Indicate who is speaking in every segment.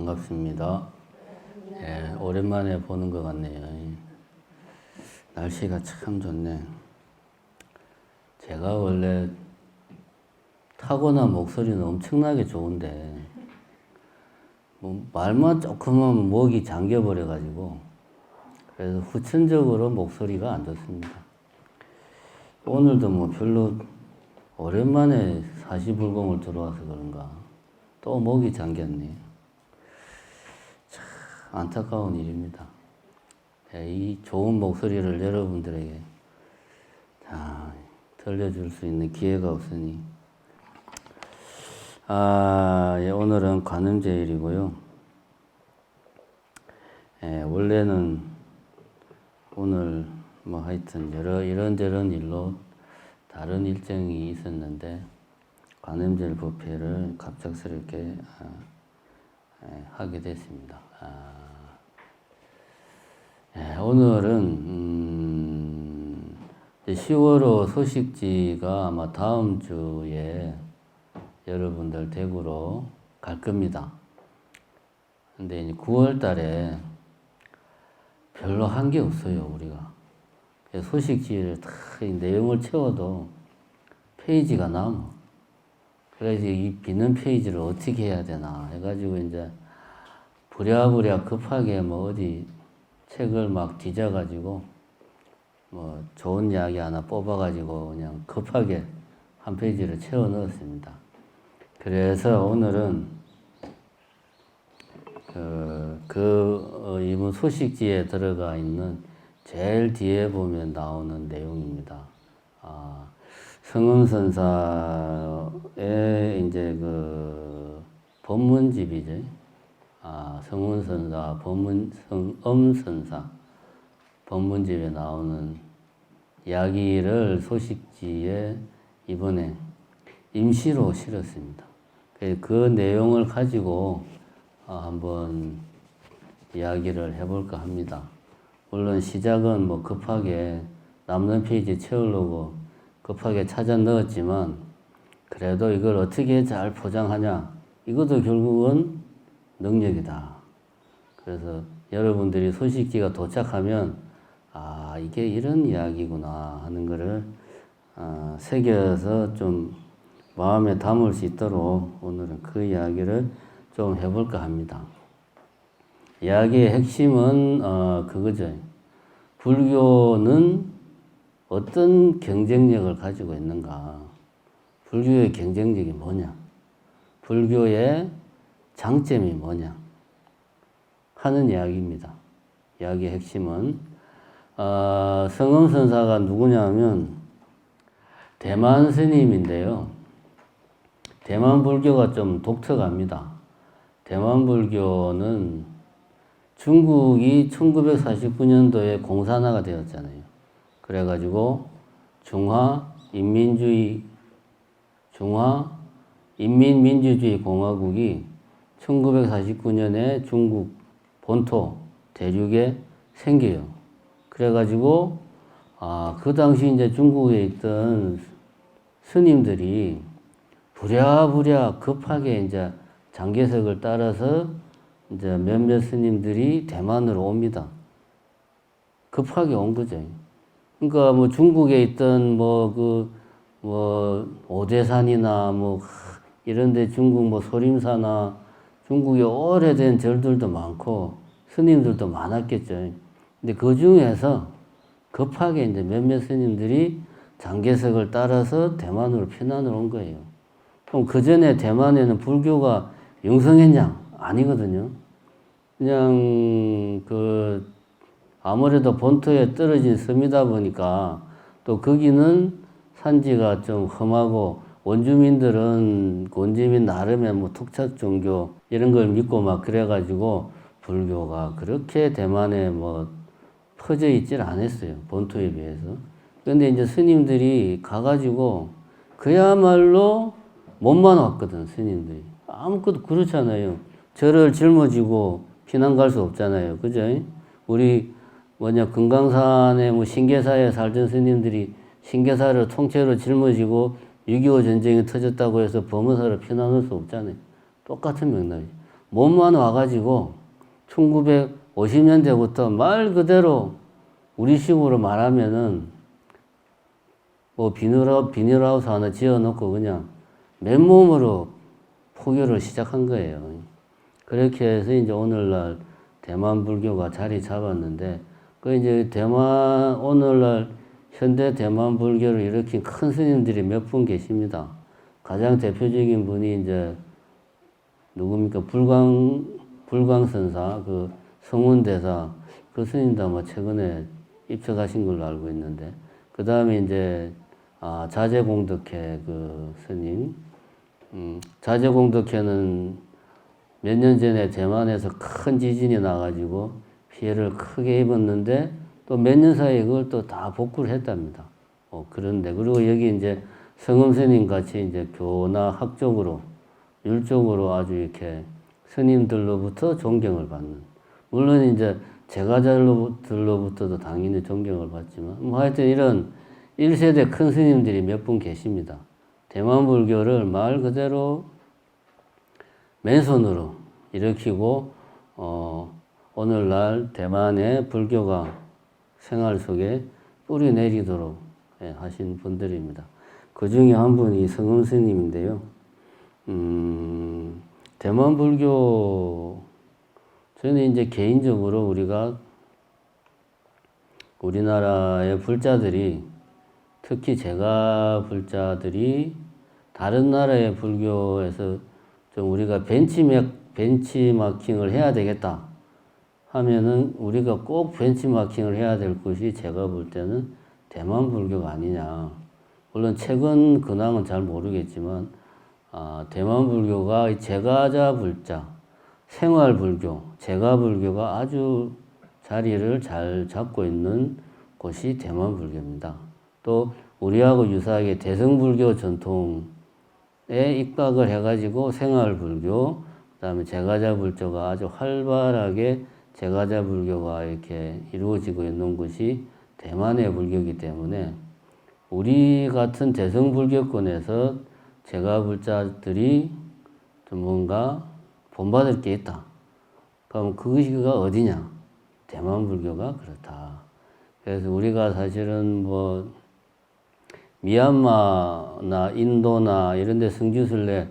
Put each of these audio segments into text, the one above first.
Speaker 1: 반갑습니다. 예, 오랜만에 보는 것 같네요. 날씨가 참 좋네. 제가 원래 타고난 목소리는 엄청나게 좋은데 뭐 말만 조금 하면 목이 잠겨버려가지고 그래서 후천적으로 목소리가 안 좋습니다. 오늘도 뭐 별로 오랜만에 사시불공을 들어와서 그런가 또 목이 잠겼네. 참 안타까운 일입니다. 이 좋은 목소리를 여러분들에게 들려줄 수 있는 기회가 없으니 예, 오늘은 관음제일이고요. 예, 원래는 오늘 뭐 하여튼 이런저런 일로 다른 일정이 있었는데 관음제일 법회를 갑작스럽게 하게 됐습니다. 예, 오늘은 10월호 소식지가 아마 다음 주에 여러분들 댁으로 갈 겁니다. 근데 이제 9월 달에 별로 한 게 없어요, 우리가. 소식지를 다 내용을 채워도 페이지가 남아. 그래서 이 비는 페이지를 어떻게 해야 되나 해가지고 이제 부랴부랴 급하게 뭐 어디 책을 막 뒤져가지고 뭐 좋은 이야기 하나 뽑아가지고 그냥 급하게 한 페이지를 채워 넣었습니다. 그래서 오늘은 이번 소식지에 들어가 있는 제일 뒤에 보면 나오는 내용입니다. 성음선사의 이제 그 법문집이죠. 성음선사, 성음선사 법문집에 나오는 이야기를 소식지에 이번에 임시로 실었습니다. 그 내용을 가지고 한번 이야기를 해볼까 합니다. 물론 시작은 뭐 급하게 남는 페이지 채우려고 급하게 찾아 넣었지만 그래도 이걸 어떻게 잘 포장하냐 이것도 결국은 능력이다. 그래서 여러분들이 소식지가 도착하면 이게 이런 이야기구나 하는 거를 새겨서 좀 마음에 담을 수 있도록 오늘은 그 이야기를 좀 해볼까 합니다. 이야기의 핵심은 그거죠. 불교는 어떤 경쟁력을 가지고 있는가? 불교의 경쟁력이 뭐냐? 불교의 장점이 뭐냐? 하는 이야기입니다. 이야기의 핵심은 성음선사가 누구냐면 대만 스님인데요. 대만 불교가 좀 독특합니다. 대만 불교는 중국이 1949년도에 공산화가 되었잖아요. 그래가지고 중화인민민주주의 공화국이 1949년에 중국 본토 대륙에 생겨요. 그래가지고 그 당시 이제 중국에 있던 스님들이 부랴부랴 급하게 이제 장개석을 따라서 이제 몇몇 스님들이 대만으로 옵니다. 급하게 온 거죠. 그러니까 뭐 중국에 있던 오대산이나 뭐 이런데 중국 뭐 소림사나 중국의 오래된 절들도 많고 스님들도 많았겠죠. 근데 그 중에서 급하게 이제 몇몇 스님들이 장개석을 따라서 대만으로 피난을 온 거예요. 그럼 그 전에 대만에는 불교가 영성했냐? 아니거든요. 그냥 아무래도 본토에 떨어진 섬이다 보니까 또 거기는 산지가 좀 험하고 원주민들은 원주민 나름의 뭐 특색 종교 이런 걸 믿고 막 그래가지고 불교가 그렇게 대만에 뭐 퍼져 있질 않았어요. 본토에 비해서. 근데 이제 스님들이 가가지고 그야말로 몸만 왔거든, 스님들이. 아무것도 그렇잖아요. 절을 짊어지고 피난 갈 수 없잖아요. 그죠? 우리 금강산에 뭐 신계사에 살던 스님들이 신계사를 통째로 짊어지고 6.25 전쟁이 터졌다고 해서 범어사로 피난할 수 없잖아요. 똑같은 맥락이죠. 몸만 와가지고 1950년대부터 말 그대로 우리식으로 말하면은 뭐 비닐하우스 하나 지어놓고 그냥 맨몸으로 포교를 시작한 거예요. 그렇게 해서 이제 오늘날 대만 불교가 자리 잡았는데, 그 이제 오늘날 현대 대만 불교를 일으킨 큰 스님들이 몇 분 계십니다. 가장 대표적인 분이 이제 누굽니까? 불광선사, 그 성운대사, 그 스님도 아마 최근에 입석하신 걸로 알고 있는데, 그 다음에 이제, 자제공덕회 그 스님, 자제공덕회는 몇 년 전에 대만에서 큰 지진이 나가지고 피해를 크게 입었는데, 또 몇 년 사이에 그걸 또 다 복구를 했답니다. 그런데, 그리고 여기 이제 성음 스님 같이 이제 교나 학적으로, 율적으로 아주 이렇게 스님들로부터 존경을 받는. 물론 이제 제가자들로부터도 당연히 존경을 받지만, 뭐 하여튼 이런 1세대 큰 스님들이 몇 분 계십니다. 대만 불교를 말 그대로 맨손으로 일으키고, 오늘날 대만의 불교가 생활 속에 뿌리 내리도록 하신 분들입니다. 그 중에 한 분이 성음 스님인데요. 대만 불교, 저는 이제 개인적으로 우리나라의 불자들이, 특히 제가 불자들이 다른 나라의 불교에서 좀 우리가 벤치마킹을 해야 되겠다 하면은 우리가 꼭 벤치마킹을 해야 될 것이 제가 볼 때는 대만 불교가 아니냐. 물론 최근 근황은 잘 모르겠지만, 대만 불교가 제가자 불자, 생활 불교, 제가 불교가 아주 자리를 잘 잡고 있는 곳이 대만 불교입니다. 또 우리하고 유사하게 대승불교 전통에 입각을 해가지고 생활 불교, 그다음에 제가자 불교가 아주 활발하게 제가자 불교가 이렇게 이루어지고 있는 곳이 대만의 불교이기 때문에, 우리 같은 대승불교권에서 제가 불자들이 좀 뭔가 본받을 게 있다. 그럼 그것이가 어디냐? 대만 불교가 그렇다. 그래서 우리가 사실은 뭐 미얀마나 인도나 이런 데 성지순례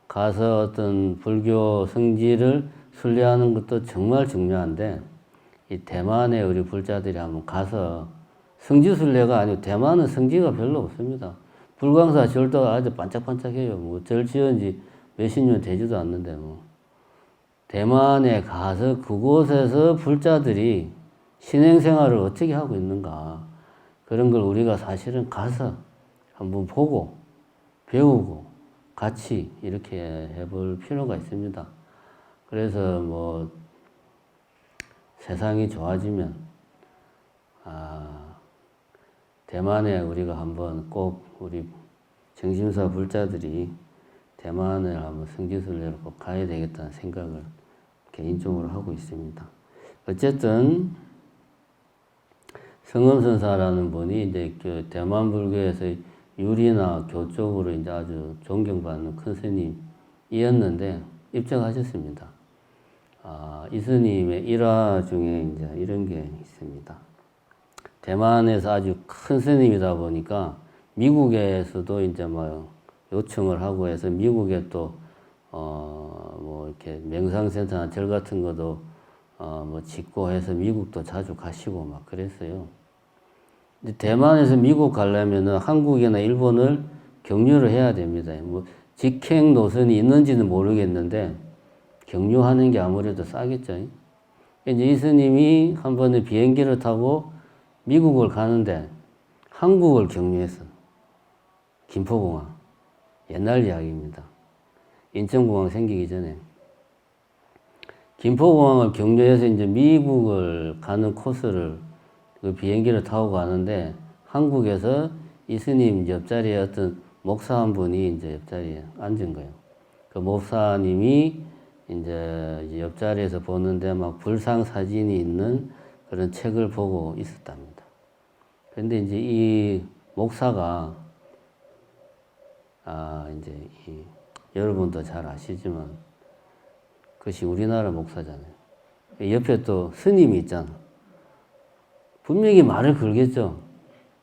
Speaker 1: 가서 어떤 불교 성지를 순례하는 것도 정말 중요한데, 이 대만에 우리 불자들이 한번 가서, 성지순례가 아니고 대만은 성지가 별로 없습니다. 불광사 절도 아주 반짝반짝해요. 뭐 절 지은 지 몇십 년 되지도 않는데 뭐. 대만에 가서 그곳에서 불자들이 신행생활을 어떻게 하고 있는가, 그런 걸 우리가 사실은 가서 한번 보고 배우고 같이 이렇게 해볼 필요가 있습니다. 그래서 뭐 세상이 좋아지면 대만에 우리가 한번 꼭 우리 정신사 불자들이 대만을 한번 성지순례로 꼭 가야 되겠다는 생각을 개인적으로 하고 있습니다. 어쨌든 성엄선사라는 분이 이제 그 대만 불교에서 유리나 교 쪽으로 이제 아주 존경받는 큰 스님이었는데 입적하셨습니다. 이 스님의 일화 중에 이제 이런 게 있습니다. 대만에서 아주 큰 스님이다 보니까 미국에서도 이제 뭐 요청을 하고 해서 미국에 또 뭐 이렇게 명상센터나 절 같은 것도 뭐 짓고 해서 미국도 자주 가시고 막 그랬어요. 근데 대만에서 미국 가려면은 한국이나 일본을 경유를 해야 됩니다. 뭐 직행 노선이 있는지는 모르겠는데 경유하는 게 아무래도 싸겠죠. 이제 이 스님이 한 번에 비행기를 타고 미국을 가는데 한국을 경유했어. 김포공항. 옛날 이야기입니다. 인천공항 생기기 전에. 김포공항을 경유해서 이제 미국을 가는 코스를 그 비행기를 타고 가는데 한국에서 이 스님 옆자리에 어떤 목사 한 분이 이제 옆자리에 앉은 거예요. 그 목사님이 이제 옆자리에서 보는데 막 불상 사진이 있는 그런 책을 보고 있었답니다. 그런데 이제 이 목사가 이제 여러분도 잘 아시지만 그것이 우리나라 목사잖아요. 옆에 또 스님이 있잖아. 분명히 말을 걸겠죠.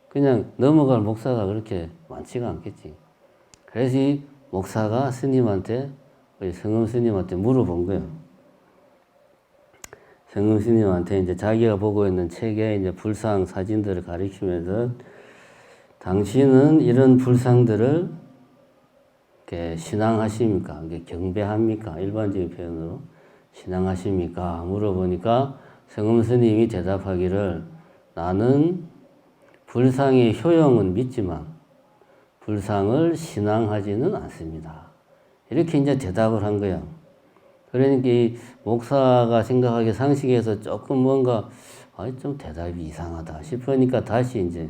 Speaker 1: 그냥 넘어갈 목사가 그렇게 많지가 않겠지. 그래서 이 목사가 스님한테, 성금 스님한테 물어본 거예요. 성금 스님한테 이제 자기가 보고 있는 책에 이제 불상 사진들을 가리키면서 당신은 이런 불상들을 이렇게 신앙하십니까? 이게 경배합니까? 일반적인 표현으로 신앙하십니까? 물어보니까 성금 스님이 대답하기를 나는 불상의 효용은 믿지만 불상을 신앙하지는 않습니다. 이렇게 이제 대답을 한 거야. 그러니까 이 목사가 생각하기에 상식에서 조금 뭔가 좀 대답이 이상하다 싶으니까 다시 이제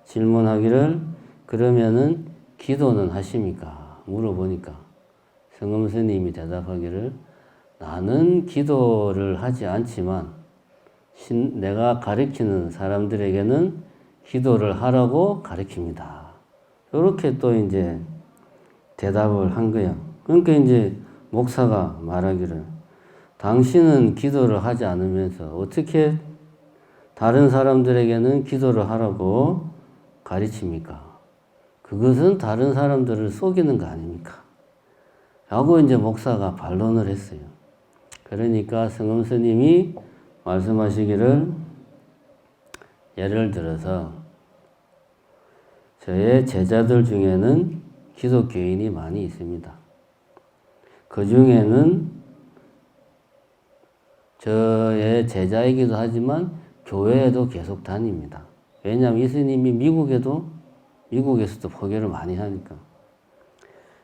Speaker 1: 질문하기를 그러면은 기도는 하십니까? 물어보니까 성금 스님이 대답하기를 나는 기도를 하지 않지만 내가 가르치는 사람들에게는 기도를 하라고 가르칩니다. 이렇게 또 이제 대답을 한 거야. 그러니까 이제 목사가 말하기를 당신은 기도를 하지 않으면서 어떻게 다른 사람들에게는 기도를 하라고 가르칩니까? 그것은 다른 사람들을 속이는 거 아닙니까? 라고 이제 목사가 반론을 했어요. 그러니까 성금 스님이 말씀하시기를 예를 들어서 저의 제자들 중에는 기독교인이 많이 있습니다. 그 중에는 저의 제자이기도 하지만 교회에도 계속 다닙니다. 왜냐하면 이 스님이 미국에서도 포교를 많이 하니까.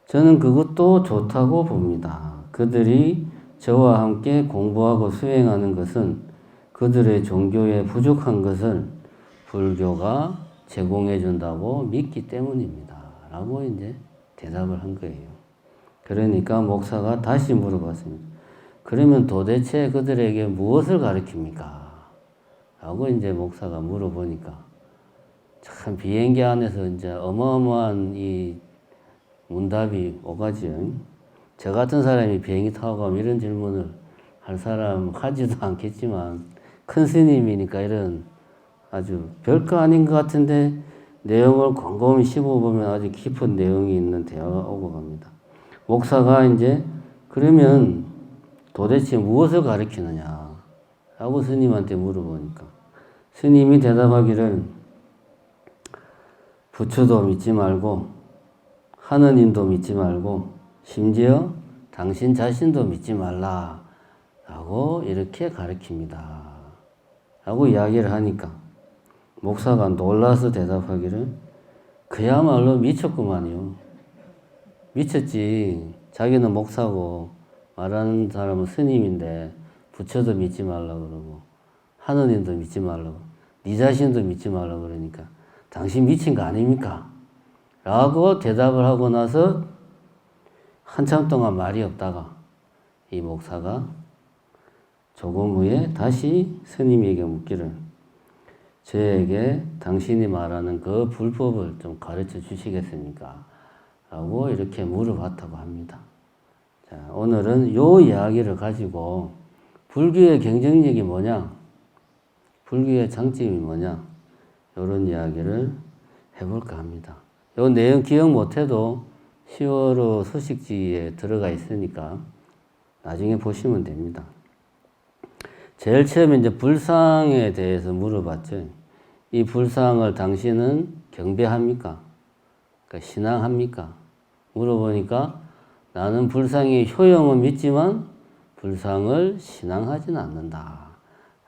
Speaker 1: 저는 그것도 좋다고 봅니다. 그들이 저와 함께 공부하고 수행하는 것은 그들의 종교에 부족한 것을 불교가 제공해 준다고 믿기 때문입니다. 라고 이제 대답을 한 거예요. 그러니까 목사가 다시 물어봤습니다. 그러면 도대체 그들에게 무엇을 가르칩니까? 라고 이제 목사가 물어보니까 참 비행기 안에서 이제 어마어마한 이 문답이 오가지요. 저 같은 사람이 비행기 타고 가면 이런 질문을 할 사람 하지도 않겠지만 큰 스님이니까 이런 아주 별거 아닌 것 같은데 내용을 곰곰이 씹어보면 아주 깊은 내용이 있는 대화가 오고 갑니다. 목사가 이제 그러면 도대체 무엇을 가르치느냐 라고 스님한테 물어보니까 스님이 대답하기를 부처도 믿지 말고 하느님도 믿지 말고 심지어 당신 자신도 믿지 말라 라고 이렇게 가르칩니다 라고 이야기를 하니까 목사가 놀라서 대답하기를 그야말로 미쳤구만요. 미쳤지. 자기는 목사고 말하는 사람은 스님인데 부처도 믿지 말라고 그러고 하느님도 믿지 말라고 네 자신도 믿지 말라고 그러니까 당신 미친 거 아닙니까? 라고 대답을 하고 나서 한참 동안 말이 없다가 이 목사가 조금 후에 다시 스님에게 묻기를 저에게 당신이 말하는 그 불법을 좀 가르쳐 주시겠습니까? 라고 이렇게 물어봤다고 합니다. 자, 오늘은 이 이야기를 가지고 불교의 경쟁력이 뭐냐? 불교의 장점이 뭐냐? 이런 이야기를 해볼까 합니다. 이 내용 기억 못해도 10월호 소식지에 들어가 있으니까 나중에 보시면 됩니다. 제일 처음에 이제 불상에 대해서 물어봤죠. 이 불상을 당신은 경배합니까? 그러니까 신앙합니까? 물어보니까 나는 불상의 효용은 믿지만 불상을 신앙하지는 않는다.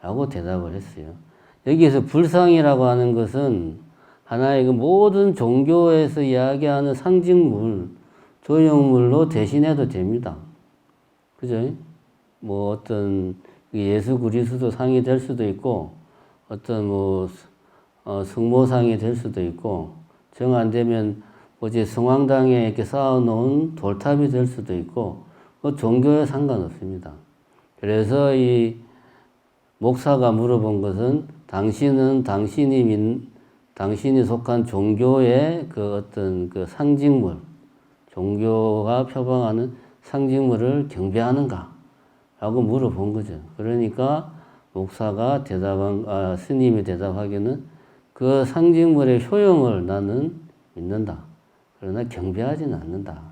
Speaker 1: 라고 대답을 했어요. 여기에서 불상이라고 하는 것은 하나의 그 모든 종교에서 이야기하는 상징물, 조형물로 대신해도 됩니다. 그죠? 뭐 어떤 예수 그리스도 상이 될 수도 있고, 어떤 성모상이 될 수도 있고, 정 안 되면 어제 성황당에 이렇게 쌓아놓은 돌탑이 될 수도 있고, 종교에 상관없습니다. 그래서 이 목사가 물어본 것은 당신이 속한 종교의 그 어떤 그 상징물, 종교가 표방하는 상징물을 경배하는가? 라고 물어본 거죠. 그러니까 목사가 스님이 대답하기는 그 상징물의 효용을 나는 믿는다. 그러나 경배하지는 않는다.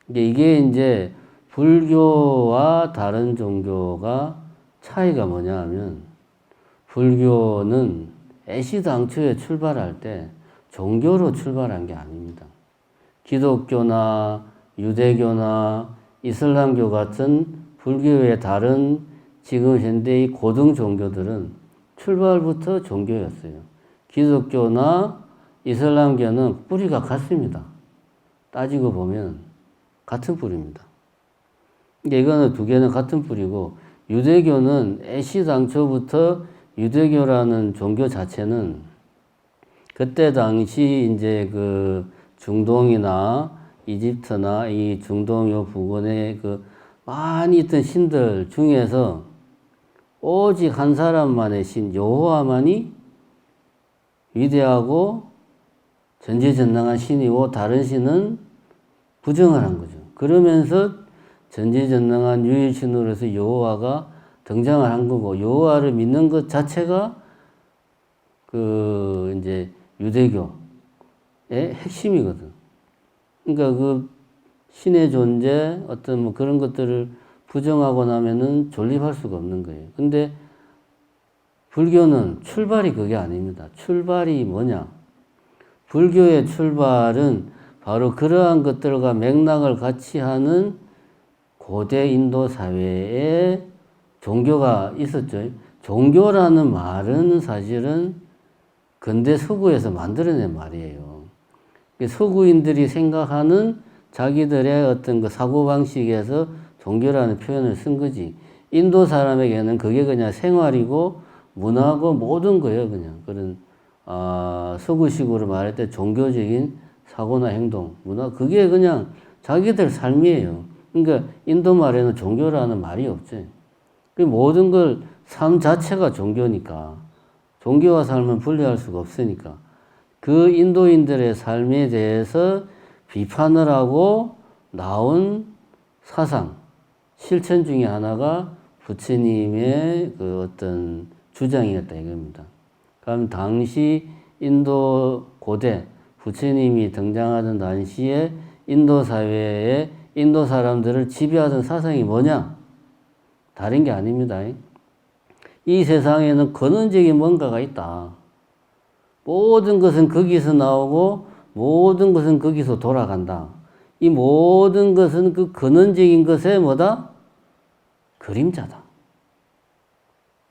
Speaker 1: 이게 이제 불교와 다른 종교가 차이가 뭐냐 하면 불교는 애시당초에 출발할 때 종교로 출발한 게 아닙니다. 기독교나 유대교나 이슬람교 같은 불교의 다른 지금 현대의 고등 종교들은 출발부터 종교였어요. 기독교나 이슬람교는 뿌리가 같습니다. 따지고 보면 같은 뿌리입니다. 이거는 두 개는 같은 뿌리고 유대교는 애시당초부터 유대교라는 종교 자체는 그때 당시 이제 그 중동이나 이집트나 이 중동 요 부근에 그 많이 있던 신들 중에서 오직 한 사람만의 신 여호와만이 위대하고 전지전능한 신이고 다른 신은 부정을 한 거죠. 그러면서 전지전능한 유일신으로서 여호와가 등장을 한 거고 여호와를 믿는 것 자체가 그 이제 유대교의 핵심이거든. 그러니까 그 신의 존재 어떤 뭐 그런 것들을 부정하고 나면은 존립할 수가 없는 거예요. 근데 불교는 출발이 그게 아닙니다. 출발이 뭐냐? 불교의 출발은 바로 그러한 것들과 맥락을 같이 하는 고대 인도 사회에 종교가 있었죠. 종교라는 말은 사실은 근대 서구에서 만들어낸 말이에요. 서구인들이 생각하는 자기들의 어떤 그 사고방식에서 종교라는 표현을 쓴 거지. 인도 사람에게는 그게 그냥 생활이고 문화고 모든 거예요. 그냥 그런 서구식으로 말할 때 종교적인 사고나 행동, 문화 그게 그냥 자기들 삶이에요. 그러니까 인도 말에는 종교라는 말이 없지. 그 모든 걸 삶 자체가 종교니까 종교와 삶은 분리할 수가 없으니까 그 인도인들의 삶에 대해서 비판을 하고 나온 사상, 실천 중에 하나가 부처님의 그 어떤 주장이었다 이겁니다. 그럼 당시 인도 고대 부처님이 등장하던 당시에 인도 사회에 인도 사람들을 지배하던 사상이 뭐냐? 다른 게 아닙니다. 이 세상에는 근원적인 뭔가가 있다. 모든 것은 거기서 나오고 모든 것은 거기서 돌아간다. 이 모든 것은 그 근원적인 것의 뭐다? 그림자다.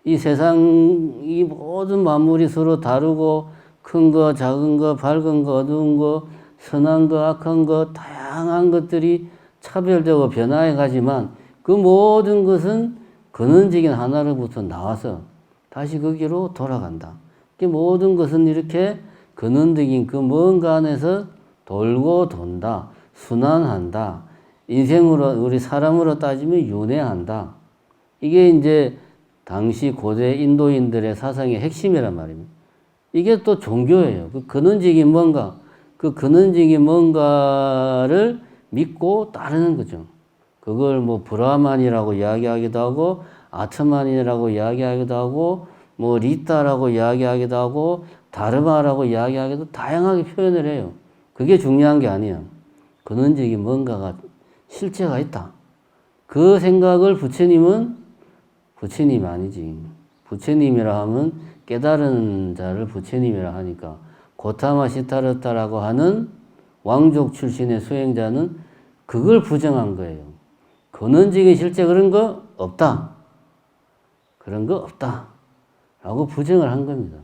Speaker 1: 이 세상 이 모든 만물이 서로 다르고 큰 거, 작은 거, 밝은 거, 어두운 거, 선한 거, 악한 거, 다양한 것들이 차별되고 변화해 가지만 그 모든 것은 근원적인 하나로부터 나와서 다시 거기로 돌아간다. 그 모든 것은 이렇게 근원적인 그 뭔가 안에서 돌고 돈다, 순환한다. 인생으로 우리 사람으로 따지면 윤회한다. 이게 이제 당시 고대 인도인들의 사상의 핵심이란 말입니다. 이게 또 종교예요. 그 근원적인 뭔가, 그 근원적인 뭔가를 믿고 따르는 거죠. 그걸 뭐 브라만이라고 이야기하기도 하고 아트만이라고 이야기하기도 하고 뭐 리타라고 이야기하기도 하고 다르마라고 이야기하기도 다양하게 표현을 해요. 그게 중요한 게 아니에요. 근원적인 뭔가가 실체가 있다. 그 생각을 부처님이 아니지. 부처님이라 하면 깨달은 자를 부처님이라 하니까 고타마 시타르타라고 하는 왕족 출신의 수행자는 그걸 부정한 거예요. 근원적인 실제 그런 거 없다. 그런 거 없다. 라고 부정을 한 겁니다.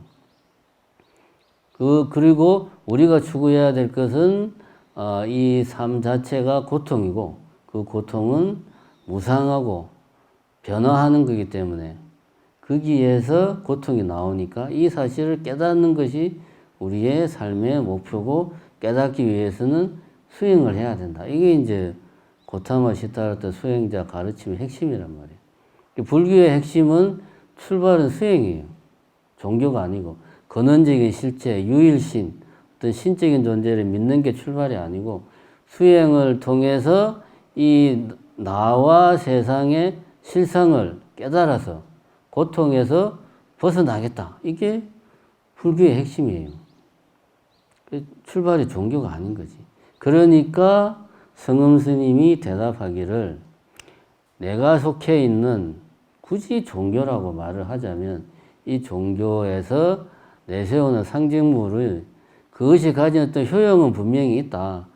Speaker 1: 그리고 우리가 추구해야 될 것은 이 삶 자체가 고통이고 그 고통은 무상하고 변화하는 거기 때문에 거기에서 고통이 나오니까 이 사실을 깨닫는 것이 우리의 삶의 목표고 깨닫기 위해서는 수행을 해야 된다. 이게 이제 고타마 시타르타 수행자 가르침의 핵심이란 말이에요. 불교의 핵심은 출발은 수행이에요. 종교가 아니고 근원적인 실체, 유일신, 어떤 신적인 존재를 믿는 게 출발이 아니고 수행을 통해서 이 나와 세상의 실상을 깨달아서 고통에서 벗어나겠다. 이게 불교의 핵심이에요. 출발이 종교가 아닌 거지. 그러니까 성음 스님이 대답하기를 내가 속해 있는 굳이 종교라고 말을 하자면 이 종교에서 내세우는 상징물을 그것이 가진 어떤 효용은 분명히 있다.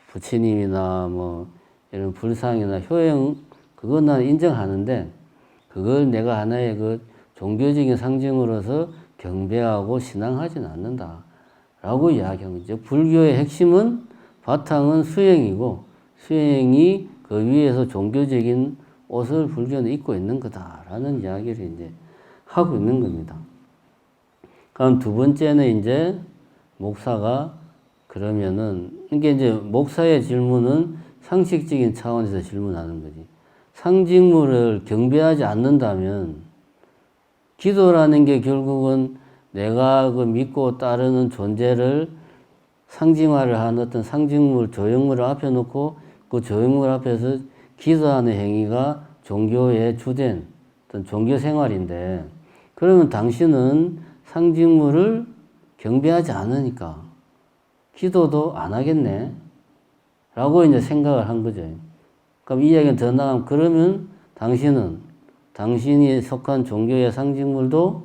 Speaker 1: 부처님이나 뭐 이런 불상이나 효용 그건 난 인정하는데 그걸 내가 하나의 그 종교적인 상징으로서 경배하고 신앙하지는 않는다. 라고 이야기하는 거죠. 불교의 핵심은 바탕은 수행이고 수행이 그 위에서 종교적인 옷을 불교는 입고 있는 거다라는 이야기를 이제 하고 있는 겁니다. 그럼 두 번째는 이제 목사가 그러면은 이게 이제 목사의 질문은 상식적인 차원에서 질문하는 거지. 상징물을 경배하지 않는다면 기도라는 게 결국은 내가 그 믿고 따르는 존재를 상징화를 한 어떤 상징물, 조형물을 앞에 놓고 그 조형물 앞에서 기도하는 행위가 종교의 주된 어떤 종교 생활인데 그러면 당신은 상징물을 경배하지 않으니까 기도도 안 하겠네? 라고 이제 생각을 한 거죠. 그럼 이 이야기는 더 나가면 그러면 당신이 속한 종교의 상징물도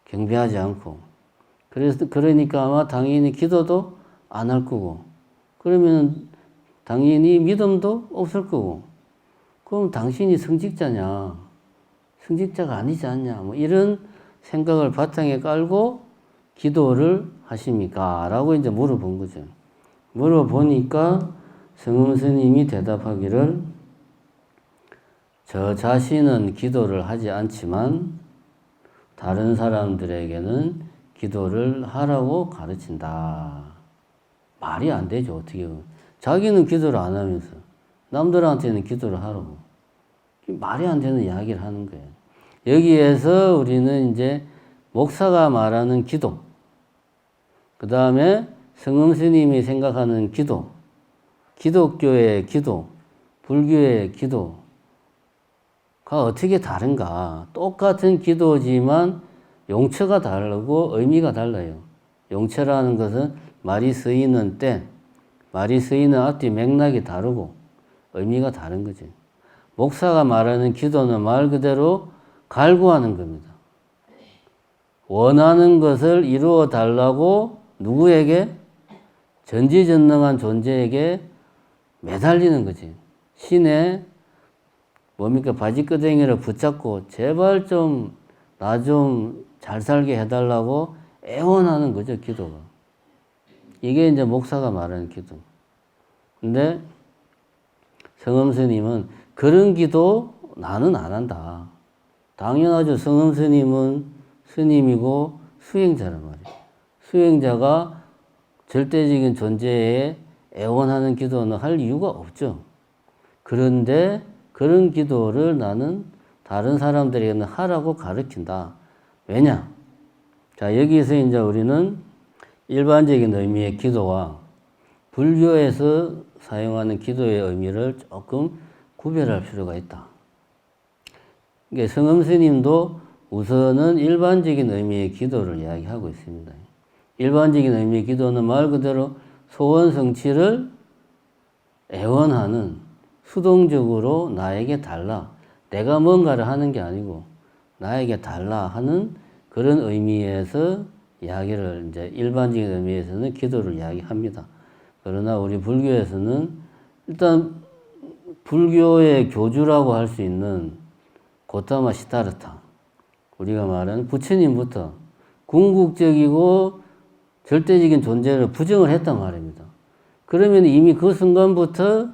Speaker 1: 경배하지 않고 그러니까 아마 당연히 기도도 안 할 거고 그러면 당연히 믿음도 없을 거고 그럼 당신이 성직자냐 성직자가 아니지 않냐 뭐 이런 생각을 바탕에 깔고 기도를 하십니까? 라고 이제 물어본 거죠. 물어보니까 성음 스님이 대답하기를 저 자신은 기도를 하지 않지만 다른 사람들에게는 기도를 하라고 가르친다. 말이 안 되죠. 어떻게 보면. 자기는 기도를 안 하면서 남들한테는 기도를 하라고. 말이 안 되는 이야기를 하는 거예요. 여기에서 우리는 이제 목사가 말하는 기도, 그 다음에 성음 스님이 생각하는 기도, 기독교의 기도, 불교의 기도가 어떻게 다른가? 똑같은 기도지만 용처가 다르고 의미가 달라요. 용처라는 것은 말이 쓰이는 때, 말이 쓰이는 앞뒤 맥락이 다르고 의미가 다른 거죠. 목사가 말하는 기도는 말 그대로 갈구하는 겁니다. 원하는 것을 이루어 달라고 누구에게? 전지전능한 존재에게 매달리는 거지. 신의 뭡니까? 바지끄댕이를 붙잡고 제발 좀 나 좀 잘 살게 해달라고 애원하는 거죠, 기도가. 이게 이제 목사가 말하는 기도. 근데 성음 스님은 그런 기도 나는 안 한다. 당연하죠. 성음 스님은 스님이고 수행자란 말이에요. 수행자가 절대적인 존재에 애원하는 기도는 할 이유가 없죠. 그런데 그런 기도를 나는 다른 사람들에게는 하라고 가르친다. 왜냐? 자, 여기서 이제 우리는 일반적인 의미의 기도와 불교에서 사용하는 기도의 의미를 조금 구별할 필요가 있다. 그러니까 성음 스님도 우선은 일반적인 의미의 기도를 이야기하고 있습니다. 일반적인 의미의 기도는 말 그대로 소원 성취를 애원하는 수동적으로 나에게 달라. 내가 뭔가를 하는 게 아니고 나에게 달라 하는 그런 의미에서 이야기를 이제 일반적인 의미에서는 기도를 이야기합니다. 그러나 우리 불교에서는 일단 불교의 교주라고 할 수 있는 고타마 시타르타, 우리가 말하는 부처님부터 궁극적이고 절대적인 존재를 부정을 했단 말입니다. 그러면 이미 그 순간부터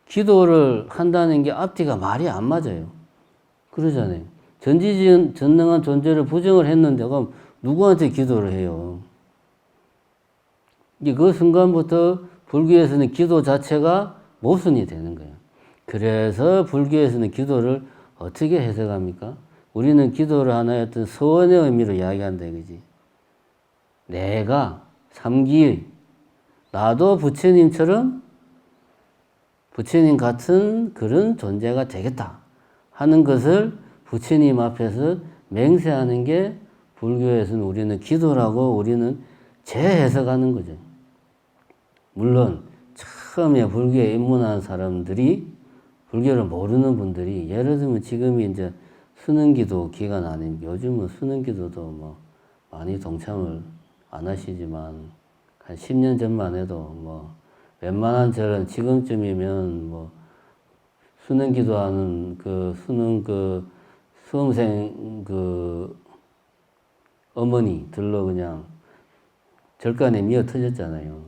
Speaker 1: 기도를 한다는 게 앞뒤가 말이 안 맞아요. 그러잖아요. 전지전능한 존재를 부정을 했는데 그럼 누구한테 기도를 해요? 그 순간부터 불교에서는 기도 자체가 모순이 되는 거예요. 그래서 불교에서는 기도를 어떻게 해석합니까? 우리는 기도를 하나의 어떤 서원의 의미로 이야기한다 이거지. 내가 삼기의 나도 부처님처럼 부처님 같은 그런 존재가 되겠다 하는 것을 부처님 앞에서 맹세하는 게 불교에서는 우리는 기도라고 우리는 재해석하는 거죠. 물론 처음에 불교에 입문한 사람들이 불교를 모르는 분들이 예를 들면 지금이 이제 수능기도 기간 아닙니까? 요즘은 수능기도도 뭐 많이 동참을 안 하시지만 한 10년 전만 해도 뭐 웬만한 저런 지금쯤이면 뭐 수능기도하는 그 수능 그 수험생 그 어머니들로 그냥 절간에 미어 터졌잖아요.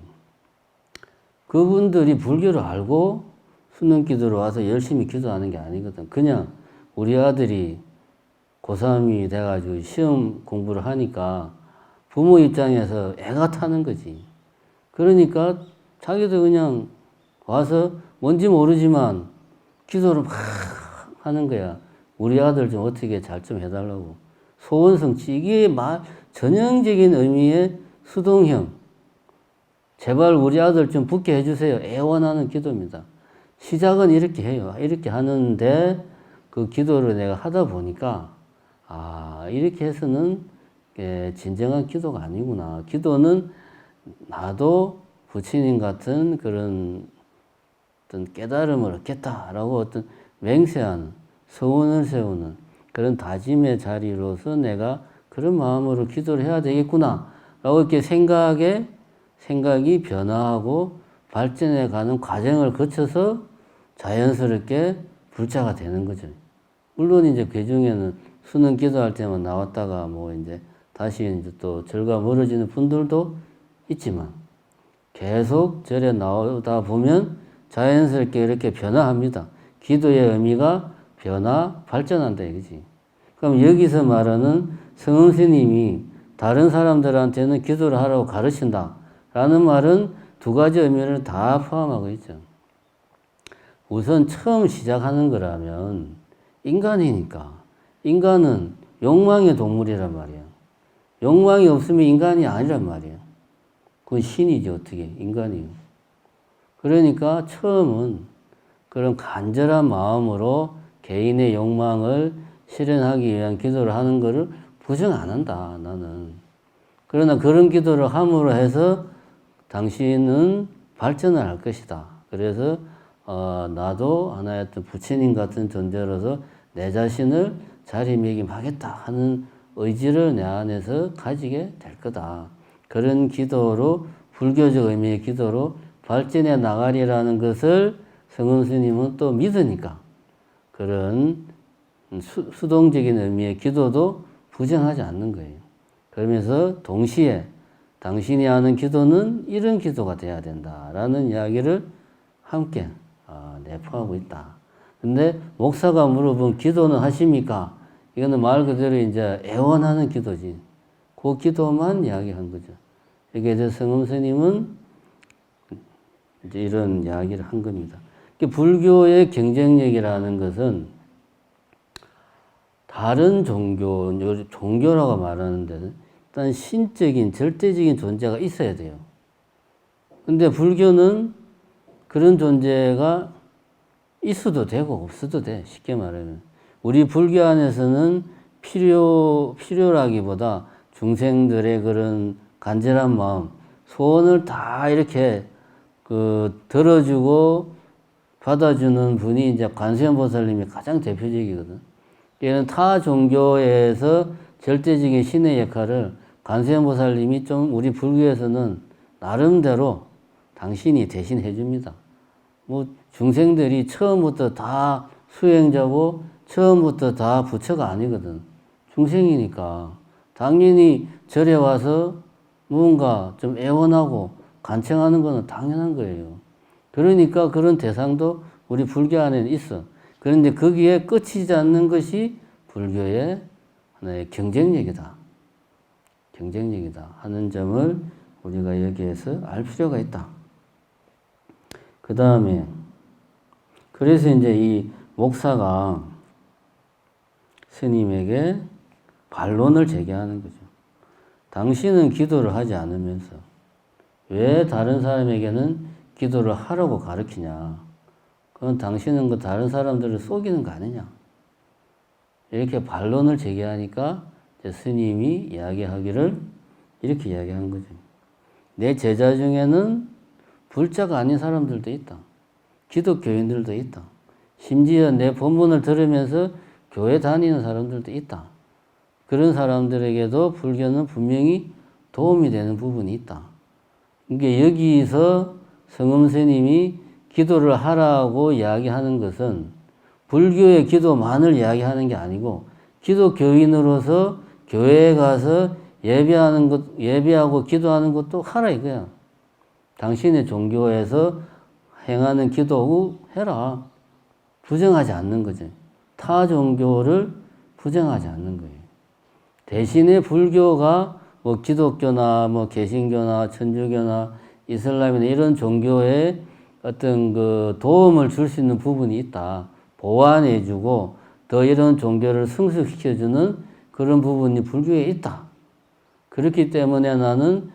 Speaker 1: 그분들이 불교를 알고 수능기도로 와서 열심히 기도하는 게 아니거든. 그냥 우리 아들이 고3이 돼가지고 시험 공부를 하니까 부모 입장에서 애가 타는 거지. 그러니까 자기도 그냥 와서 뭔지 모르지만 기도를 막 하는 거야. 우리 아들 좀 어떻게 잘 좀 해달라고. 소원성취. 이게 전형적인 의미의 수동형. 제발 우리 아들 좀 붙게 해주세요. 애원하는 기도입니다. 시작은 이렇게 해요. 이렇게 하는데 그 기도를 내가 하다 보니까 이렇게 해서는 진정한 기도가 아니구나. 기도는 나도 부처님 같은 그런 어떤 깨달음을 얻겠다라고 어떤 맹세하는 소원을 세우는 그런 다짐의 자리로서 내가 그런 마음으로 기도를 해야 되겠구나 라고 이렇게 생각이 변화하고 발전해 가는 과정을 거쳐서 자연스럽게 불자가 되는 거죠. 물론 이제 그 중에는 수능 기도할 때만 나왔다가 뭐 이제 다시 이제 또 절과 멀어지는 분들도 있지만 계속 절에 나오다 보면 자연스럽게 이렇게 변화합니다. 기도의 의미가 발전한다 이거지. 그럼 여기서 말하는 성은 스님이 다른 사람들한테는 기도를 하라고 가르친다 라는 말은 두 가지 의미를 다 포함하고 있죠. 우선 처음 시작하는 거라면 인간이니까 인간은 욕망의 동물이란 말이야. 욕망이 없으면 인간이 아니란 말이야. 그건 신이지 어떻게 인간이요. 그러니까 처음은 그런 간절한 마음으로 개인의 욕망을 실현하기 위한 기도를 하는 것을 부정 안 한다 나는. 그러나 그런 기도를 함으로 해서 당신은 발전을 할 것이다. 그래서 나도 하나의 어떤 부처님 같은 존재로서 내 자신을 자리매김하겠다 하는 의지를 내 안에서 가지게 될 거다. 그런 기도로 불교적 의미의 기도로 발전해 나가리라는 것을 성은 스님은 또 믿으니까 그런 수동적인 의미의 기도도 부정하지 않는 거예요. 그러면서 동시에 당신이 하는 기도는 이런 기도가 돼야 된다라는 이야기를 함께 내포하고 있다. 근데 목사가 물어본 기도는 하십니까? 이거는 말 그대로 이제 애원하는 기도지. 그 기도만 이야기한 거죠. 여기에 대해서 성은 스님은 이제 이런 이야기를 한 겁니다. 불교의 경쟁력이라는 것은 다른 종교라고 말하는데 일단 신적인 절대적인 존재가 있어야 돼요. 근데 불교는 그런 존재가 있어도 되고 없어도 돼. 쉽게 말하면. 우리 불교 안에서는 필요라기보다 중생들의 그런 간절한 마음, 소원을 다 이렇게 들어주고 받아주는 분이 이제 관세음보살님이 가장 대표적이거든. 얘는 타 종교에서 절대적인 신의 역할을 관세음보살님이 좀 우리 불교에서는 나름대로 당신이 대신 해줍니다. 뭐 중생들이 처음부터 다 수행자고 처음부터 다 부처가 아니거든. 중생이니까 당연히 절에 와서 무언가 좀 애원하고 간청하는 것은 당연한 거예요. 그러니까 그런 대상도 우리 불교 안에는 있어. 그런데 거기에 끝이지 않는 것이 불교의 하나의 경쟁력이다 하는 점을 우리가 여기에서 알 필요가 있다. 그 다음에 그래서 이제 이 목사가 스님에게 반론을 제기하는 거죠. 당신은 기도를 하지 않으면서 왜 다른 사람에게는 기도를 하라고 가르치냐. 그건 당신은 그 다른 사람들을 속이는 거 아니냐. 이렇게 반론을 제기하니까 이제 스님이 이야기하기를 이렇게 이야기한 거죠. 내 제자 중에는 불자가 아닌 사람들도 있다. 기독교인들도 있다. 심지어 내 본문을 들으면서 교회 다니는 사람들도 있다. 그런 사람들에게도 불교는 분명히 도움이 되는 부분이 있다. 그러니까 여기서 성엄 스님이 기도를 하라고 이야기하는 것은 불교의 기도만을 이야기하는 게 아니고 기독교인으로서 교회에 가서 예배하고 기도하는 것도 하라 이거야. 당신의 종교에서 행하는 기도 해라. 부정하지 않는 거지. 타 종교를 부정하지 않는 거예요. 대신에 불교가 뭐 기독교나 뭐 개신교나 천주교나 이슬람이나 이런 종교에 어떤 그 도움을 줄 수 있는 부분이 있다. 보완해주고 더 이런 종교를 성숙시켜주는 그런 부분이 불교에 있다. 그렇기 때문에 나는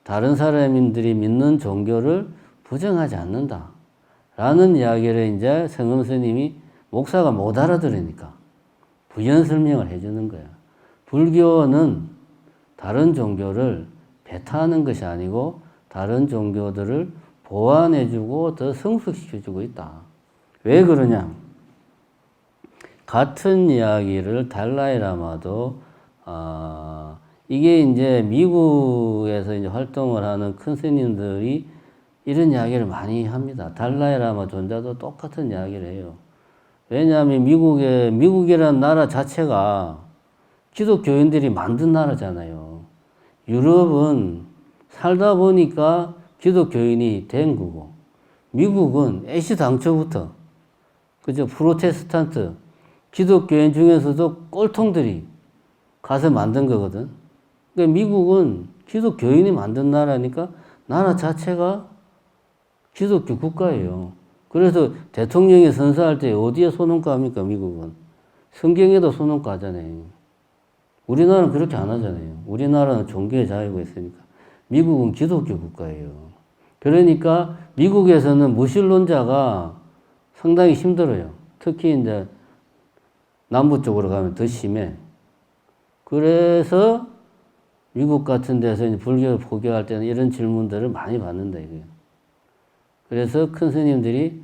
Speaker 1: 다른 사람들이 믿는 종교를 부정하지 않는다. 라는 이야기를 이제 성엄 스님이 목사가 못 알아들으니까 부연 설명을 해주는 거야. 불교는 다른 종교를 배타하는 것이 아니고 다른 종교들을 보완해주고 더 성숙시켜주고 있다. 왜 그러냐? 같은 이야기를 달라이라마도 이게 이제 미국에서 이제 활동을 하는 큰 스님들이 이런 이야기를 많이 합니다. 달라이라마 존자도 똑같은 이야기를 해요. 왜냐하면 미국이라는 나라 자체가 기독교인들이 만든 나라잖아요. 유럽은 살다 보니까 기독교인이 된 거고, 미국은 애시당초부터, 그죠? 프로테스탄트, 기독교인 중에서도 꼴통들이 가서 만든 거거든. 그러니까 미국은 기독교인이 만든 나라니까 나라 자체가 기독교 국가예요. 그래서 대통령이 선서할 때 어디에 손원가 합니까, 미국은? 성경에도 손원가 하잖아요. 우리나라는 그렇게 안 하잖아요. 우리나라는 종교의 자유가 있으니까. 미국은 기독교 국가예요. 그러니까 미국에서는 무신론자가 상당히 힘들어요. 특히 이제 남부 쪽으로 가면 더 심해. 그래서 미국 같은 데서 이제 불교를 포교할 때는 이런 질문들을 많이 받는다, 이거예요. 그래서 큰 스님들이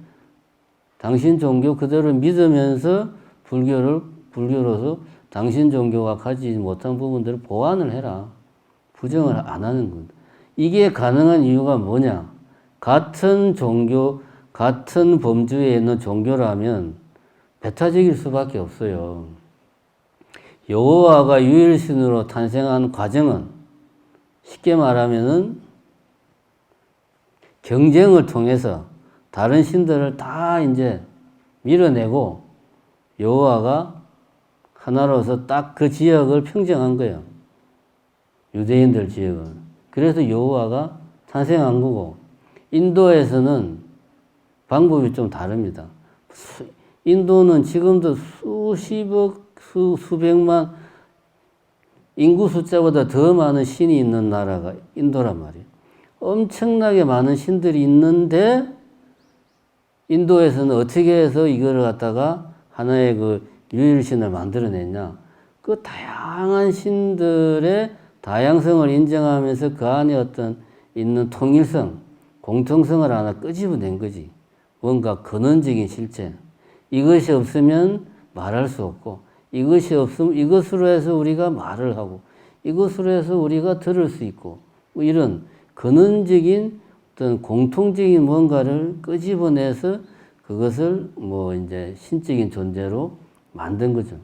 Speaker 1: 당신 종교 그대로 믿으면서 불교로서 당신 종교가 가지지 못한 부분들을 보완을 해라. 부정을 안 하는 것. 이게 가능한 이유가 뭐냐? 같은 종교, 같은 범주에 있는 종교라면 배타적일 수밖에 없어요. 여호와가 유일신으로 탄생한 과정은 쉽게 말하면은 경쟁을 통해서 다른 신들을 다 이제 밀어내고 여호와가 하나로서 딱 그 지역을 평정한 거예요. 유대인들 지역을. 그래서 여호와가 탄생한 거고, 인도에서는 방법이 좀 다릅니다. 인도는 지금도 수십억, 수백만 인구 숫자보다 더 많은 신이 있는 나라가 인도란 말이에요. 엄청나게 많은 신들이 있는데 인도에서는 어떻게 해서 이거를 갖다가 하나의 그 유일신을 만들어냈냐. 그 다양한 신들의 다양성을 인정하면서 그 안에 어떤 있는 통일성, 공통성을 하나 끄집어낸 거지. 뭔가 근원적인 실체. 이것이 없으면 말할 수 없고, 이것이 없으면 이것으로 해서 우리가 말을 하고, 이것으로 해서 우리가 들을 수 있고, 뭐 이런 근원적인 어떤 공통적인 뭔가를 끄집어내서 그것을 뭐 이제 신적인 존재로 만든 거죠.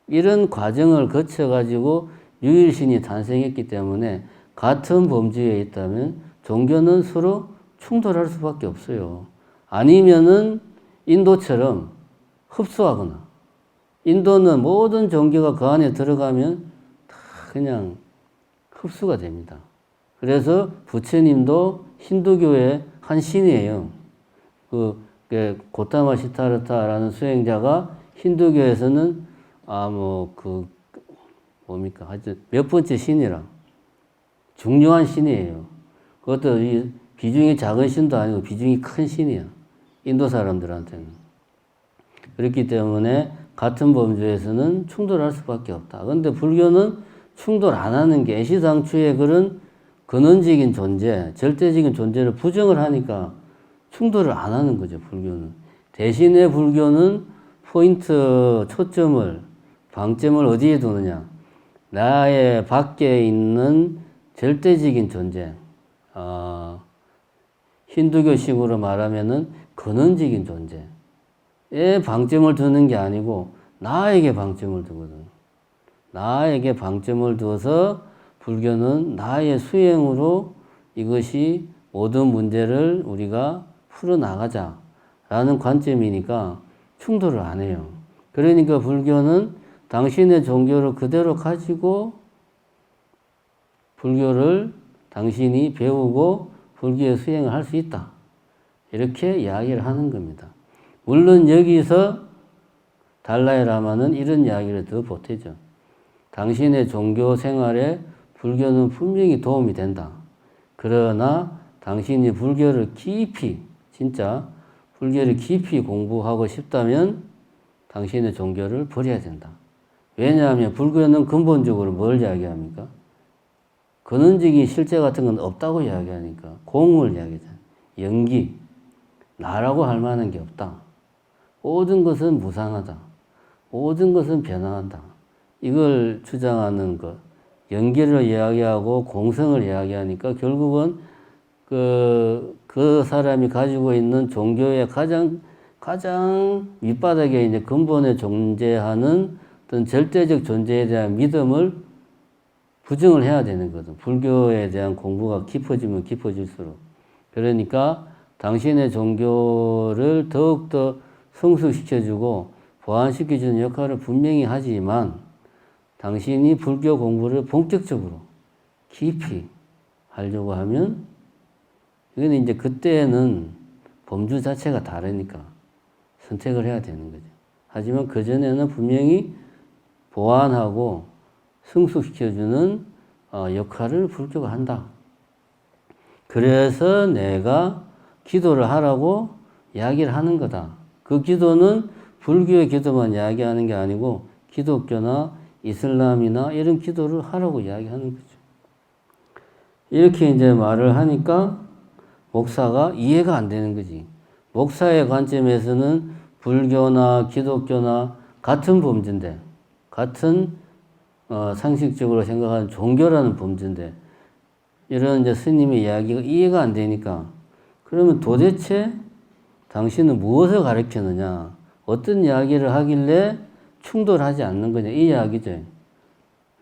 Speaker 1: 이런 과정을 거쳐가지고 유일신이 탄생했기 때문에 같은 범주에 있다면 종교는 서로 충돌할 수밖에 없어요. 아니면은 인도처럼 흡수하거나, 인도는 모든 종교가 그 안에 들어가면 다 그냥 흡수가 됩니다. 그래서 부처님도 힌두교의 한 신이에요. 고타마 시타르타라는 수행자가 힌두교에서는 하여튼 몇 번째 신이라 중요한 신이에요. 그것도 비중이 작은 신도 아니고 비중이 큰 신이야. 인도 사람들한테는. 그렇기 때문에 같은 범주에서는 충돌할 수밖에 없다. 그런데 불교는 충돌 안 하는 게 애시당초에 그런 근원적인 존재, 절대적인 존재를 부정을 하니까 충돌을 안 하는 거죠, 불교는. 대신에 불교는 포인트, 초점을, 방점을 어디에 두느냐. 나의 밖에 있는 절대적인 존재, 힌두교식으로 말하면은 근원적인 존재에 방점을 두는 게 아니고 나에게 방점을 두거든. 나에게 방점을 두어서 불교는 나의 수행으로 이것이 모든 문제를 우리가 풀어나가자라는 관점이니까 충돌을 안 해요. 그러니까 불교는 당신의 종교를 그대로 가지고 불교를 당신이 배우고 불교의 수행을 할 수 있다. 이렇게 이야기를 하는 겁니다. 물론 여기서 달라이라마는 이런 이야기를 더 보태죠. 당신의 종교 생활에 불교는 분명히 도움이 된다. 그러나 당신이 불교를 깊이, 진짜 불교를 깊이 공부하고 싶다면 당신의 종교를 버려야 된다. 왜냐하면 불교는 근본적으로 뭘 이야기합니까? 근원적인 실제 같은 건 없다고 이야기하니까 공을 이야기하잖아요. 영기, 나라고 할 만한 게 없다. 모든 것은 무상하다. 모든 것은 변화한다. 이걸 주장하는 것, 영기를 이야기하고 공성을 이야기하니까 결국은 그 사람이 가지고 있는 종교의 가장 밑바닥에 이제 근본에 존재하는 어떤 절대적 존재에 대한 믿음을 부정을 해야 되는 거든. 불교에 대한 공부가 깊어지면 깊어질수록. 그러니까 당신의 종교를 더욱더 성숙시켜주고 보완시켜주는 역할을 분명히 하지만 당신이 불교 공부를 본격적으로 깊이 하려고 하면 이건 이제 그때는 범주 자체가 다르니까 선택을 해야 되는 거죠. 하지만 그전에는 분명히 보완하고 성숙시켜주는 역할을 불교가 한다. 그래서 내가 기도를 하라고 이야기를 하는 거다. 그 기도는 불교의 기도만 이야기하는 게 아니고 기독교나 이슬람이나 이런 기도를 하라고 이야기하는 거죠. 이렇게 이제 말을 하니까 목사가 이해가 안 되는 거지. 목사의 관점에서는 불교나 기독교나 같은 범주인데, 같은 상식적으로 생각하는 종교라는 범주인데, 이런 이제 스님의 이야기가 이해가 안 되니까, 그러면 도대체 당신은 무엇을 가르치느냐, 어떤 이야기를 하길래 충돌하지 않는 거냐, 이 이야기죠.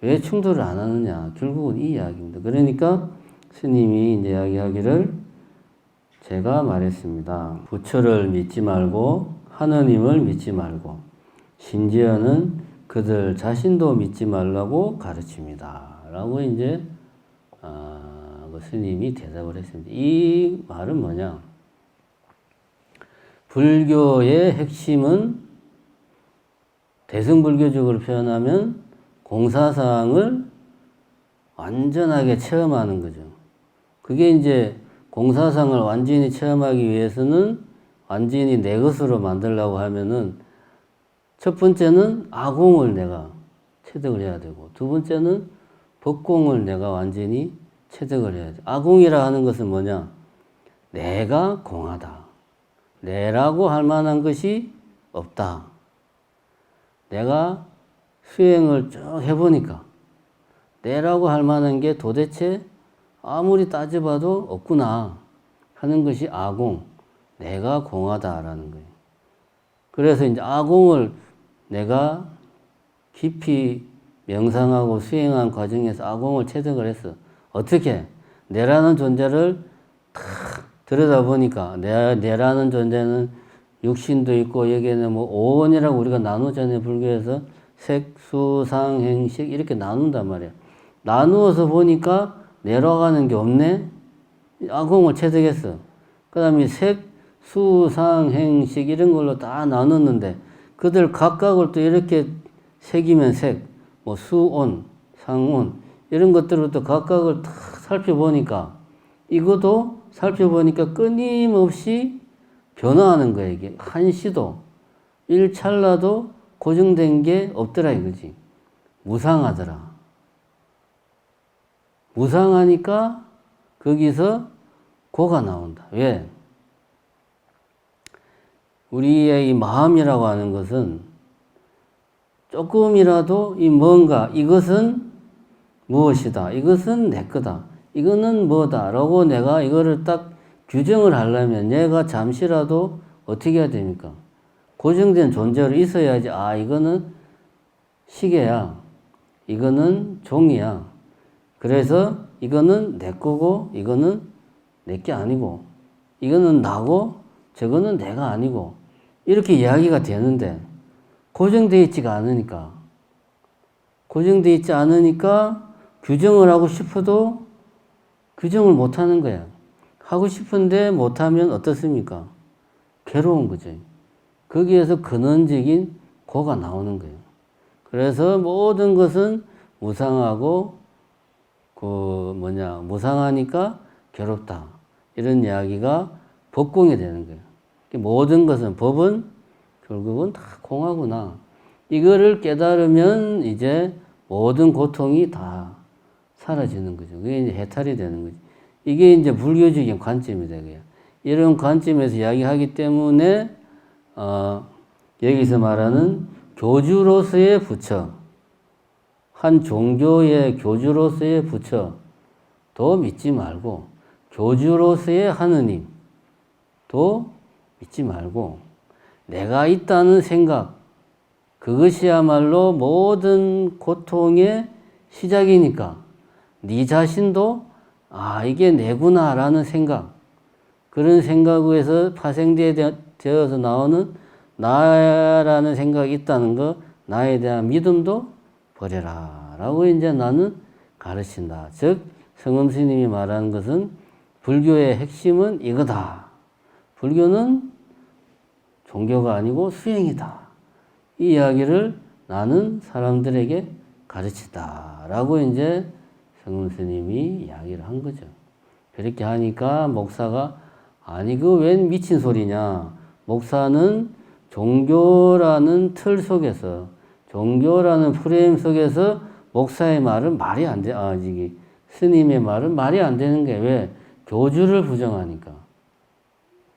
Speaker 1: 왜 충돌을 안 하느냐, 결국은 이 이야기입니다. 그러니까 스님이 이제 이야기하기를 제가 말했습니다. 부처를 믿지 말고 하느님을 믿지 말고 심지어는 그들 자신도 믿지 말라고 가르칩니다. 라고 이제 그 스님이 대답을 했습니다. 이 말은 뭐냐? 불교의 핵심은 대승불교적으로 표현하면 공사상을 완전하게 체험하는 거죠. 그게 이제 공사상을 완전히 체험하기 위해서는 완전히 내 것으로 만들려고 하면은 첫 번째는 아공을 내가 체득을 해야 되고 두 번째는 법공을 내가 완전히 체득을 해야 돼. 아공이라 하는 것은 뭐냐? 내가 공하다. 내라고 할 만한 것이 없다. 내가 수행을 쭉 해보니까 내라고 할 만한 게 도대체 아무리 따져봐도 없구나 하는 것이 아공, 내가 공하다라는 거예요. 그래서 이제 아공을 내가 깊이 명상하고 수행한 과정에서 아공을 체득을 했어. 어떻게? 내라는 존재를 탁 들여다보니까 내라는 존재는 육신도 있고 여기에는 뭐 오원이라고 우리가 나누잖아요. 불교에서 색, 수, 상, 행, 식 이렇게 나눈단 말이야. 나누어서 보니까 내려가는 게 없네? 아공을 체득했어. 그 다음에 색, 수, 상, 행, 식 이런 걸로 다 나눴는데 그들 각각을 또 이렇게 색이면 색, 뭐 수온, 상온 이런 것들을 또 각각을 탁 살펴보니까 이것도 살펴보니까 끊임없이 변화하는 거야, 이게. 한시도, 일찰나도 고정된 게 없더라, 이거지. 무상하더라. 무상하니까 거기서 고가 나온다. 왜? 우리의 이 마음이라고 하는 것은 조금이라도 이 뭔가, 이것은 무엇이다. 이것은 내 거다. 이거는 뭐다. 라고 내가 이거를 딱 규정을 하려면 얘가 잠시라도 어떻게 해야 됩니까? 고정된 존재로 있어야지. 아, 이거는 시계야. 이거는 종이야. 그래서 이거는 내 거고 이거는 내 게 아니고 이거는 나고 저거는 내가 아니고 이렇게 이야기가 되는데 고정되어 있지가 않으니까 고정되어 있지 않으니까 규정을 하고 싶어도 규정을 못하는 거야. 하고 싶은데 못하면 어떻습니까? 괴로운 거죠. 거기에서 근원적인 고가 나오는 거예요. 그래서 모든 것은 무상하고 무상하니까 괴롭다. 이런 이야기가 법공이 되는 거예요. 모든 것은, 법은 결국은 다 공하구나. 이거를 깨달으면 이제 모든 고통이 다 사라지는 거죠. 그게 이제 해탈이 되는 거죠. 이게 이제 불교적인 관점이 되고요. 이런 관점에서 이야기하기 때문에, 여기서 말하는 교주로서의 부처, 한 종교의 교주로서의 부처도 믿지 말고, 교주로서의 하느님도 믿지 말고, 내가 있다는 생각, 그것이야말로 모든 고통의 시작이니까, 네 자신도, 아, 이게 내구나라는 생각, 그런 생각에서 파생되어서 나오는 나라는 생각이 있다는 거, 나에 대한 믿음도 버려라. 라고 이제 나는 가르친다. 즉, 성엄 스님이 말하는 것은 불교의 핵심은 이거다. 불교는 종교가 아니고 수행이다. 이 이야기를 나는 사람들에게 가르친다. 라고 이제 성엄 스님이 이야기를 한 거죠. 그렇게 하니까 목사가 아니, 그 웬 미친 소리냐. 목사는 종교라는 틀 속에서, 종교라는 프레임 속에서 목사의 말은 말이 안 돼. 스님의 말은 말이 안 되는 게 왜? 교주를 부정하니까.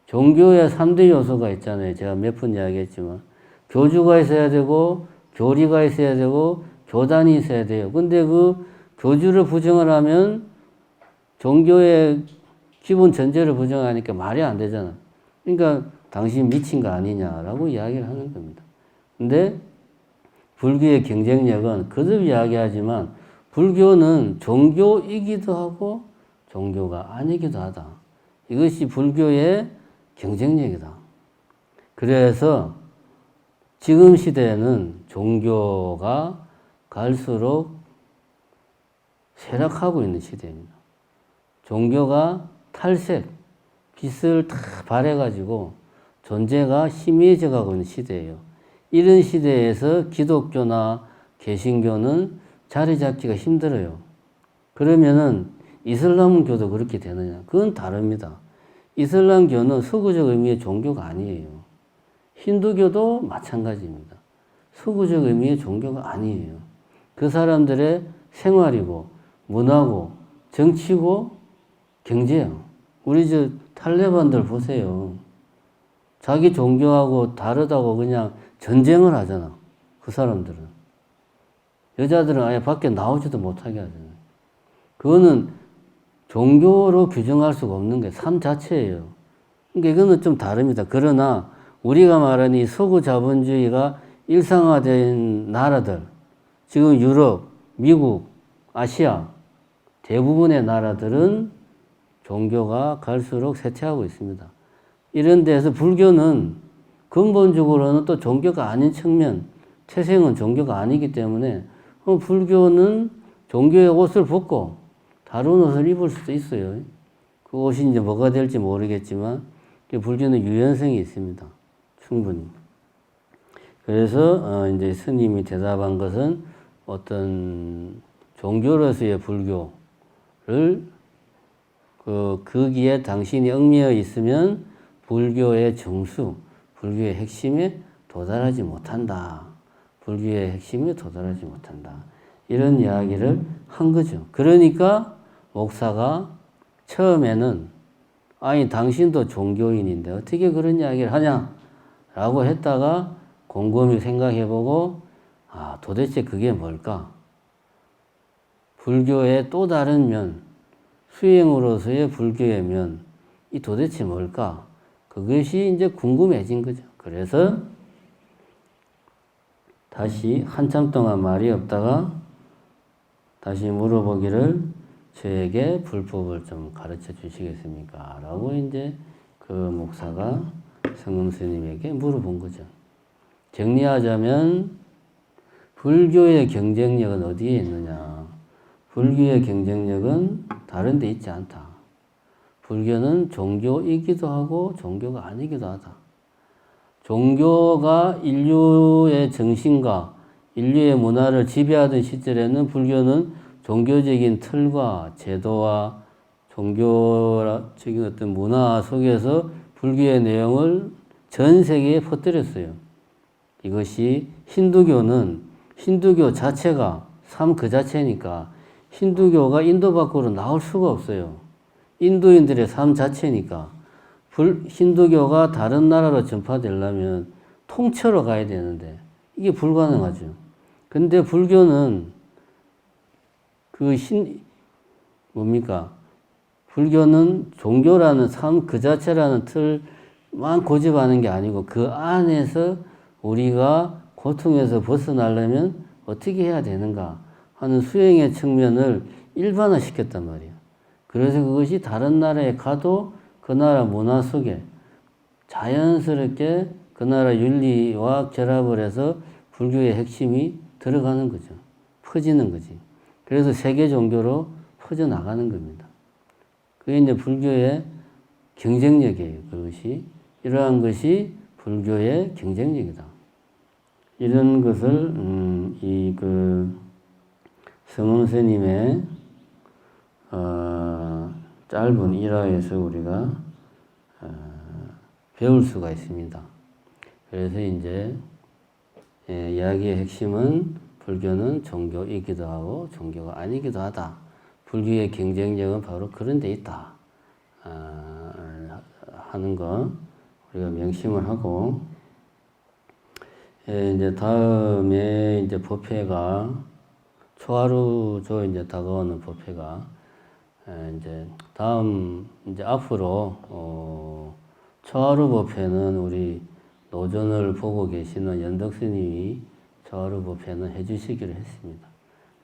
Speaker 1: 종교의 3대 요소가 있잖아요. 제가 몇 번 이야기했지만. 교주가 있어야 되고, 교리가 있어야 되고, 교단이 있어야 돼요. 근데 그 교주를 부정을 하면 종교의 기본 전제를 부정하니까 말이 안 되잖아. 그러니까 당신 미친 거 아니냐라고 이야기를 하는 겁니다. 근데 불교의 경쟁력은 거듭 이야기하지만 불교는 종교이기도 하고 종교가 아니기도 하다. 이것이 불교의 경쟁력이다. 그래서 지금 시대에는 종교가 갈수록 쇠락하고 있는 시대입니다. 종교가 탈색, 빛을 다 발해가지고 존재가 희미해져 가고 있는 시대예요. 이런 시대에서 기독교나 개신교는 자리 잡기가 힘들어요. 그러면은 이슬람교도 그렇게 되느냐? 그건 다릅니다. 이슬람교는 서구적 의미의 종교가 아니에요. 힌두교도 마찬가지입니다. 서구적 의미의 종교가 아니에요. 그 사람들의 생활이고 문화고 정치고 경제요. 우리 저 탈레반들 보세요. 자기 종교하고 다르다고 그냥 전쟁을 하잖아. 그 사람들은. 여자들은 아예 밖에 나오지도 못하게 하잖아요. 그거는 종교로 규정할 수가 없는 게 삶 자체예요. 그러니까 이거는 좀 다릅니다. 그러나 우리가 말하는 이 서구 자본주의가 일상화된 나라들, 지금 유럽, 미국, 아시아 대부분의 나라들은 종교가 갈수록 쇠퇴하고 있습니다. 이런 데서 불교는 근본적으로는 또 종교가 아닌 측면, 태생은 종교가 아니기 때문에 불교는 종교의 옷을 벗고 다른 옷을 입을 수도 있어요. 그 옷이 이제 뭐가 될지 모르겠지만 불교는 유연성이 있습니다. 충분히. 그래서 이제 스님이 대답한 것은 어떤 종교로서의 불교를 거기에 당신이 얽매여 있으면 불교의 정수, 불교의 핵심에 도달하지 못한다. 불교의 핵심에 도달하지 못한다. 이런 이야기를 한 거죠. 그러니까 목사가 처음에는 아니 당신도 종교인인데 어떻게 그런 이야기를 하냐라고 했다가 곰곰이 생각해보고 아 도대체 그게 뭘까? 불교의 또 다른 면, 수행으로서의 불교의 면, 이 도대체 뭘까? 그것이 이제 궁금해진 거죠. 그래서 다시 한참 동안 말이 없다가 다시 물어보기를 저에게 불법을 좀 가르쳐 주시겠습니까? 라고 이제 그 목사가 성음 스님에게 물어본 거죠. 정리하자면 불교의 경쟁력은 어디에 있느냐? 불교의 경쟁력은 다른 데 있지 않다. 불교는 종교이기도 하고 종교가 아니기도 하다. 종교가 인류의 정신과 인류의 문화를 지배하던 시절에는 불교는 종교적인 틀과 제도와 종교적인 어떤 문화 속에서 불교의 내용을 전 세계에 퍼뜨렸어요. 이것이 힌두교 자체가 삶 그 자체니까 힌두교가 인도 밖으로 나올 수가 없어요. 인도인들의 삶 자체니까 힌두교가 다른 나라로 전파되려면 통째로 가야 되는데 이게 불가능하죠. 근데 불교는 불교는 종교라는 삶 그 자체라는 틀만 고집하는 게 아니고 그 안에서 우리가 고통에서 벗어나려면 어떻게 해야 되는가 하는 수행의 측면을 일반화시켰단 말이에요. 그래서 그것이 다른 나라에 가도 그 나라 문화 속에 자연스럽게 그 나라 윤리와 결합을 해서 불교의 핵심이 들어가는 거죠. 퍼지는 거지. 그래서 세계 종교로 퍼져나가는 겁니다. 그게 이제 불교의 경쟁력이에요. 그것이. 이러한 것이 불교의 경쟁력이다. 이런 것을, 성음 스님의, 짧은 일화에서 우리가, 배울 수가 있습니다. 그래서 이제, 이야기의 핵심은 불교는 종교이기도 하고 종교가 아니기도 하다. 불교의 경쟁력은 바로 그런 데 있다. 하는 거 우리가 명심을 하고, 이제 다음에 이제 법회가 초하루죠. 이제 다가오는 법회가 이제 이제 앞으로 초하루 법회는 우리 노전을 보고 계시는 연덕 스님이 초하루 법회는 해주시기로 했습니다.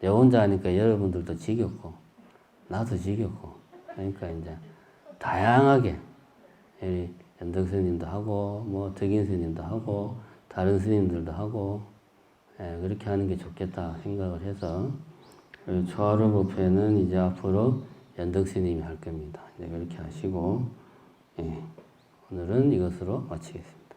Speaker 1: 내 혼자 하니까 여러분들도 지겹고 나도 지겹고 그러니까 이제 다양하게 연덕 스님도 하고 뭐 덕인 스님도 하고 다른 스님들도 하고 그렇게 하는 게 좋겠다 생각을 해서 초하루 법회는 이제 앞으로 연덕 스님이 할 겁니다. 이제 그렇게 하시고 오늘은 이것으로 마치겠습니다.